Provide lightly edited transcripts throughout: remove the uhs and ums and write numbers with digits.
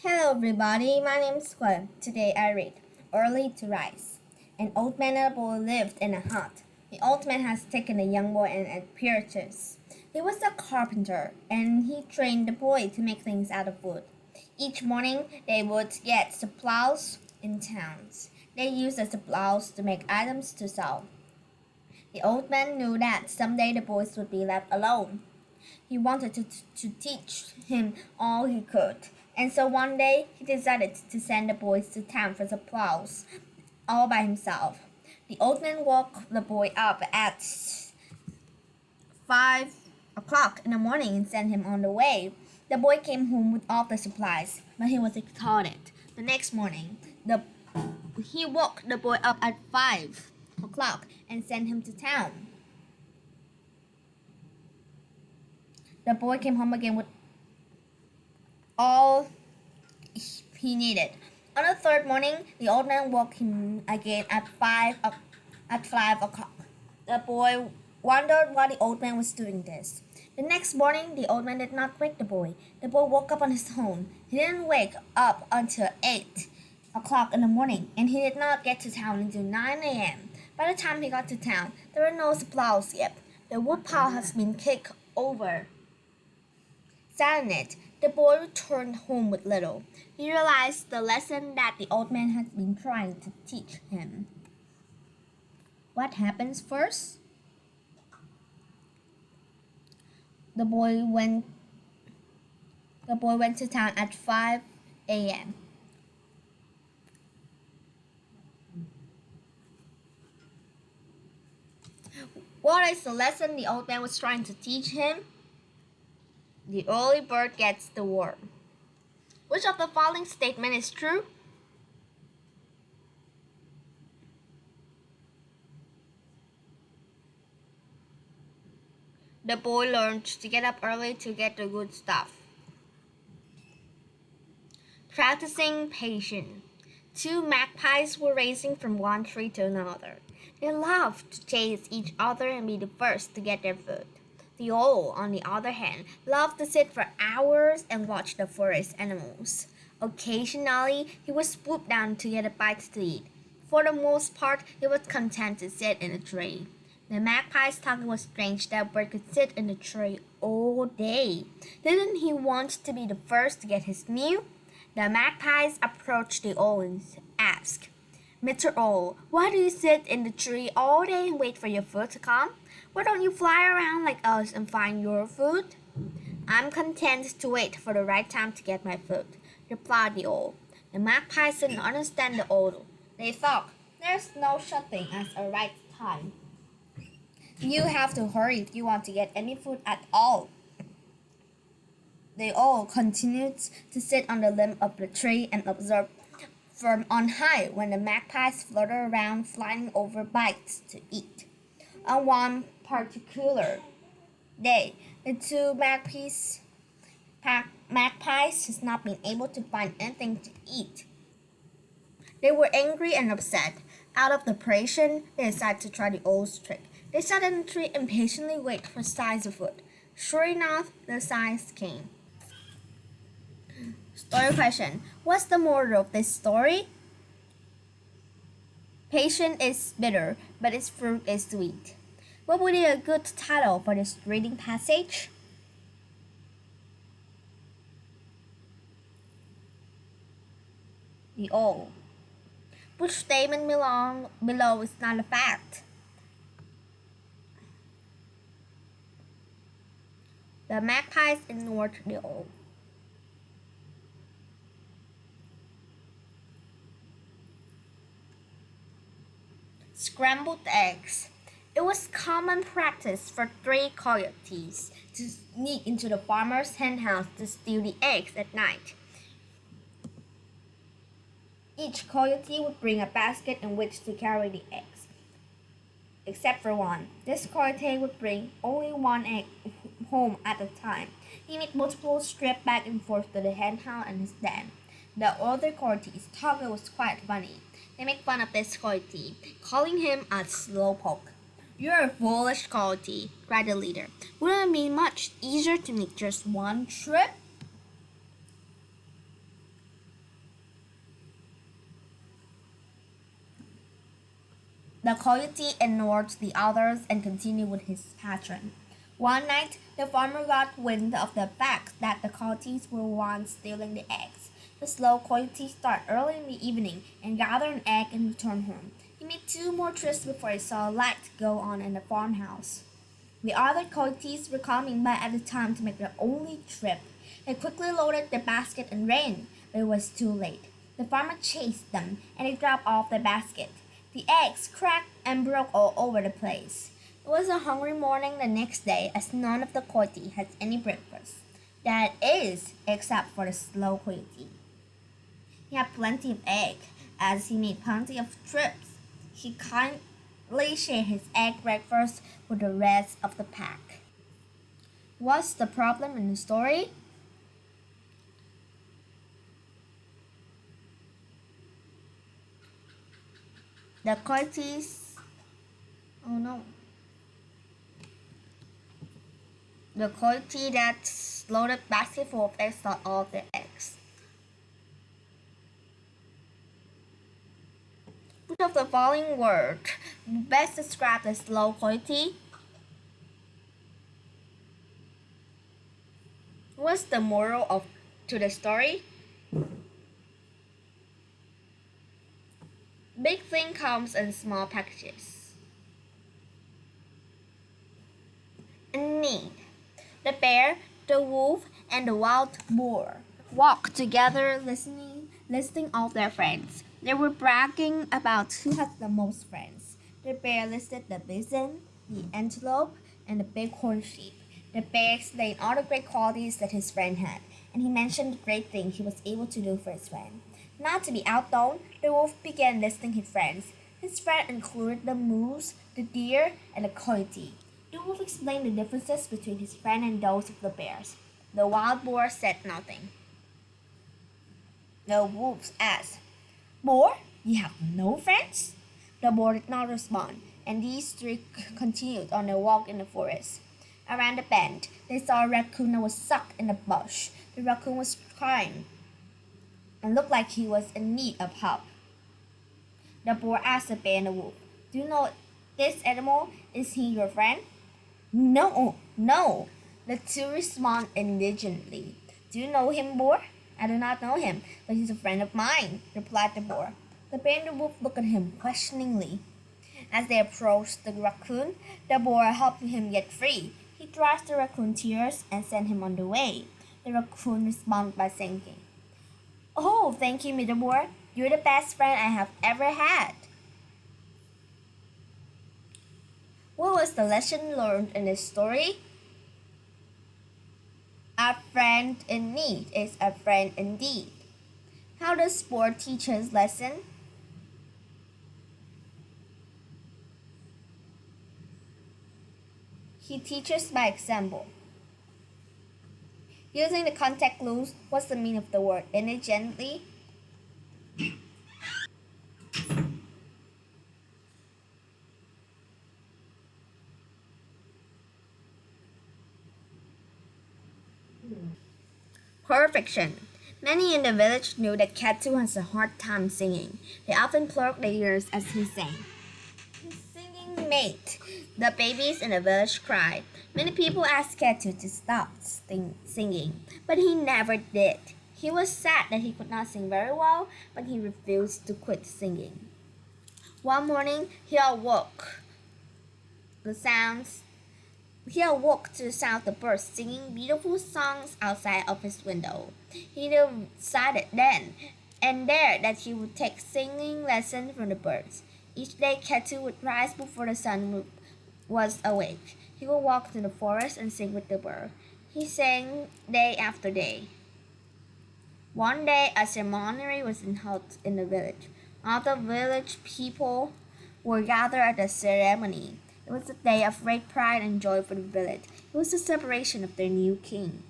Hello everybody, my name is Square. Today I read Early to Rise. An old man and a boy lived in a hut. The old man has taken a young boy and an apprentice. He was a carpenter and he trained the boy to make things out of wood. Each morning they would get the plows in towns. They used the plows to make items to sell. The old man knew that someday the boys would be left alone. He wanted to teach him all he could, and so one day he decided to send the boys to town for the plows, all by himself. The old man woke the boy up at 5 o'clock in the morning and sent him on the way. The boy came home with all the supplies, but he was exhausted. The next morning, he woke the boy up at 5 o'clock and sent him to town. The boy came home again with all he needed. On the third morning, the old man woke him again at 5 o'clock. The boy wondered why the old man was doing this. The next morning, the old man did not wake the boy. The boy woke up on his own. He didn't wake up until 8 o'clock in the morning, and he did not get to town until 9 a.m. By the time he got to town, there were no plows yet. The wood pile has been kicked over. Saddened, the boy returned home with little. He realized the lesson that the old man had been trying to teach him. What happens first? The boy went to town at 5 a.m. What is the lesson the old man was trying to teach him? The early bird gets the worm. Which of the following statement is true? The boy learned to get up early to get the good stuff. Practicing patience. Two magpies were racing from one tree to another. They loved to chase each other and be the first to get their food. The owl, on the other hand, loved to sit for hours and watch the forest animals. Occasionally, he would swoop down to get a bite to eat. For the most part, he was content to sit in a tree. The magpie's thought it was strange that a bird could sit in a tree all day. Didn't he want to be the first to get his meal? The magpies approached the owl and asked, "Mr. Owl, why do you sit in the tree all day and wait for your food to come? Why don't you fly around like us and find your food?" "I'm content to wait for the right time to get my food," replied the owl. The magpies didn't understand the owl. They thought, "There's no such thing as a right time. You have to hurry if you want to get any food at all." They all continued to sit on the limb of the tree and observe from on high when the magpies fluttered around flying over bites to eat. On one particular day, the two magpies has not been able to find anything to eat. They were angry and upset. Out of desperation, they decided to try the owl's trick. They sat in the tree and patiently waited for signs of food. Sure enough, the signs came. Story question. What's the moral of this story? Patience is bitter, but its fruit is sweet. What would be a good title for this reading passage? The owl. Which statement below is not a fact? The magpies ignored the owl. Scrambled eggs. It was common practice for three coyotes to sneak into the farmer's henhouse to steal the eggs at night. Each coyote would bring a basket in which to carry the eggs, except for one. This coyote would bring only one egg home at a time. He made multiple trips back and forth to the henhouse and his den. The other coyotes thought it was quite funny. They make fun of this coyote, calling him a slowpoke. "You're a foolish coyote," cried the leader. "Wouldn't it be much easier to make just one trip?" The coyote ignored the others and continued with his pattern. One night, the farmer got wind of the fact that the coyotes were once stealing the eggs. The slow coyote started early in the evening and gathered an egg and returned home. He made two more trips before he saw a light go on in the farmhouse. The other coyotes were coming by at the time to make their only trip. They quickly loaded the basket and ran, but it was too late. The farmer chased them, and they dropped off the basket. The eggs cracked and broke all over the place. It was a hungry morning the next day, as none of the coyotes had any breakfast. That is, except for the slow coyote. He had plenty of egg, as he made plenty of trips. He kindly shared his egg breakfast with the rest of the pack. What's the problem in the story? The coyotes. Oh no. The coyote that loaded basket full of eggs got all the eggs. Which of the following word best describe the slow coyote? What's the moral of to the story? Big thing comes in small packages. Need. The bear, the wolf, and the wild boar walked together listing all their friends. They were bragging about who had the most friends. The bear listed the bison, the antelope, and the bighorn sheep. The bear explained all the great qualities that his friend had, and he mentioned the great thing he was able to do for his friend. Not to be outdone, the wolf began listing his friends. His friend included the moose, the deer, and the coyote. The wolf explained the differences between his friend and those of the bears. The wild boar said nothing. The wolf asked, "Boar, you have no friends?" The boar did not respond, and these three continued on their walk in the forest. Around the bend, they saw a raccoon that was stuck in a bush. The raccoon was crying and looked like he was in need of help. The boar asked the bear and the wolf, "Do you know this animal? Is he your friend?" "No, no," the two respond indignantly. "Do you know him, boar?" "I do not know him, but he's a friend of mine," replied the boar. The bear and the wolf looked at him questioningly. As they approached the raccoon, the boar helped him get free. He dried the raccoon's tears and sent him on the way. The raccoon responded by saying, "Oh, thank you, Mr. Boar. You're the best friend I have ever had." What was the lesson learned in this story? A friend in need is a friend indeed. How does sport teach us lesson? He teaches by example. Using the context clues, what's the meaning of the word intelligently? Perfection. Many in the village knew that Ketu has a hard time singing. They often plucked their ears as he sang. His singing made the babies in the village cry. Many people asked Ketu to stop singing, but he never did. He was sad that he could not sing very well, but he refused to quit singing. One morning, the sounds he awoke to the sound of the birds singing beautiful songs outside of his window. He decided then and there that he would take singing lessons from the birds. Each day, Ketu would rise before the sun was awake. He would walk to the forest and sing with the bird. He sang day after day. One day, a ceremony was held in the village. All the village people were gathered at the ceremony. It was a day of great pride and joy for the village. It was the separation of their new king.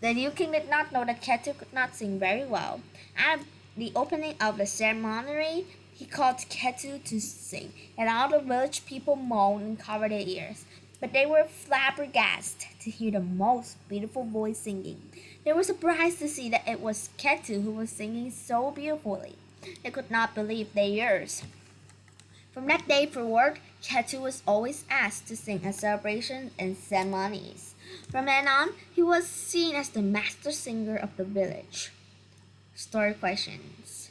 The new king did not know that Ketu could not sing very well. At the opening of the ceremony, he called Ketu to sing, and all the village people moaned and covered their ears. But they were flabbergasted to hear the most beautiful voice singing. They were surprised to see that it was Ketu who was singing so beautifully. They could not believe their ears. From that day forward, Ketu was always asked to sing at celebrations and ceremonies. From then on, he was seen as the master singer of the village. Story questions.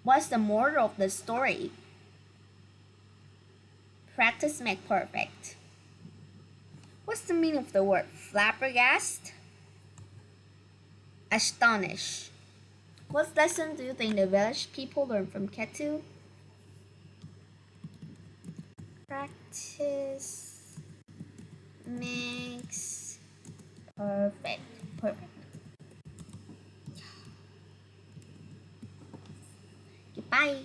What's the moral of the story? Practice make perfect. What's the meaning of the word flabbergast? Astonish. What lesson do you think the village people learned from Ketu? Practice makes perfect. Perfect. Goodbye.